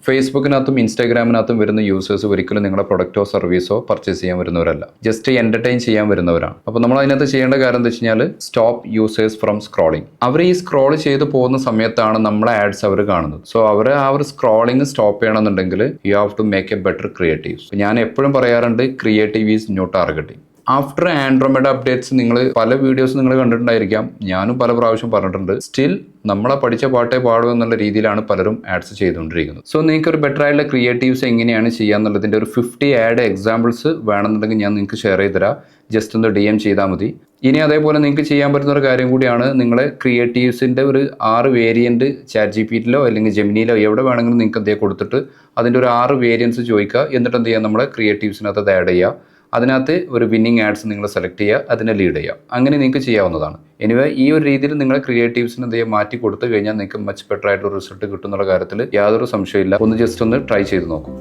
ഫേസ്ബുക്കിനകത്തും ഇൻസ്റ്റാഗ്രാമിനകത്തും വരുന്ന യൂസേഴ്സ് ഒരിക്കലും നിങ്ങളുടെ പ്രൊഡക്റ്റോ സർവീസോ പർച്ചേസ് ചെയ്യാൻ വരുന്നവരല്ല, ജസ്റ്റ് എന്റർടൈൻ ചെയ്യാൻ വരുന്നവരാണ്. അപ്പോൾ നമ്മൾ അതിനകത്ത് ചെയ്യേണ്ട കാര്യം എന്താ വെച്ച് കഴിഞ്ഞാൽ സ്റ്റോപ്പ് യൂസേഴ്സ് ഫ്രം സ്ക്രോളിംഗ്. അവർ ഈ സ്ക്രോൾ ചെയ്ത് പോകുന്ന സമയത്താണ് നമ്മളെ ആഡ്സ് അവർ കാണുന്നത്. സോ അവർ ആ ഒരു സ്ക്രോളിംഗ് സ്റ്റോപ്പ് ചെയ്യണമെന്നുണ്ടെങ്കിൽ you have to make a better creatives. ഞാൻ എപ്പോഴും പറയാറുണ്ട്, creative is new targeting. After Andromeda updates നിങ്ങൾ പല വീഡിയോസ് നിങ്ങൾ കണ്ടിട്ടുണ്ടായിരിക്കാം, ഞാനും പല പ്രാവശ്യം പറഞ്ഞിട്ടുണ്ട്. സ്റ്റിൽ നമ്മളെ പഠിച്ച പാട്ടേ പാടും എന്നുള്ള രീതിയിലാണ് പലരും ആഡ്സ് ചെയ്തുകൊണ്ടിരിക്കുന്നത്. സോ നിങ്ങൾക്ക് ഒരു ബെറ്റർ ആയിട്ടുള്ള ക്രിയേറ്റീവ്സ് എങ്ങനെയാണ് ചെയ്യാന്നുള്ളതിൻ്റെ ഒരു 50 ആഡ് എക്സാമ്പിൾസ് വേണമെന്നുണ്ടെങ്കിൽ ഞാൻ നിങ്ങൾക്ക് ഷെയർ ചെയ്ത് തരാം. ജസ്റ്റ് ഒന്ന് DM ചെയ്താൽ മതി. ഇനി അതേപോലെ നിങ്ങൾക്ക് ചെയ്യാൻ പറ്റുന്ന ഒരു കാര്യം കൂടിയാണ്, നിങ്ങളെ ക്രിയേറ്റീവ്സിൻ്റെ ഒരു 6 വേരിയൻറ്റ് ChatGPTയിലോ അല്ലെങ്കിൽ ജെമിനിയിലോ എവിടെ വേണമെങ്കിലും നിങ്ങൾക്ക് എന്ത് കൊടുത്തിട്ട് അതിൻ്റെ ഒരു 6 വേരിയൻസ് ചോദിക്കുക. എന്നിട്ട് എന്ത് ചെയ്യുക, നമ്മളെ ക്രിയേറ്റീവ്സിനകത്ത് അത് ആഡ് ചെയ്യുക. അതിനകത്ത് ഒരു വിന്നിങ് ആഡ്സ് നിങ്ങൾ സെലക്ട് ചെയ്യുക, അതിനെ ലീഡ് ചെയ്യുക. അങ്ങനെ നിങ്ങൾക്ക് ചെയ്യാവുന്നതാണ്. എനിവേ ഈ ഒരു രീതിയിൽ നിങ്ങളെ ക്രിയേറ്റീവ്സിന് എന്ത് ചെയ്യുക, മാറ്റി കൊടുത്തു കഴിഞ്ഞാൽ നിങ്ങൾക്ക് മച്ച് ബെറ്റർ ആയിട്ടൊരു റിസൾട്ട് കിട്ടുന്നുള്ള കാര്യത്തിൽ യാതൊരു സംശയമില്ല. ഒന്ന് ജസ്റ്റ് ഒന്ന് ട്രൈ ചെയ്ത് നോക്കും.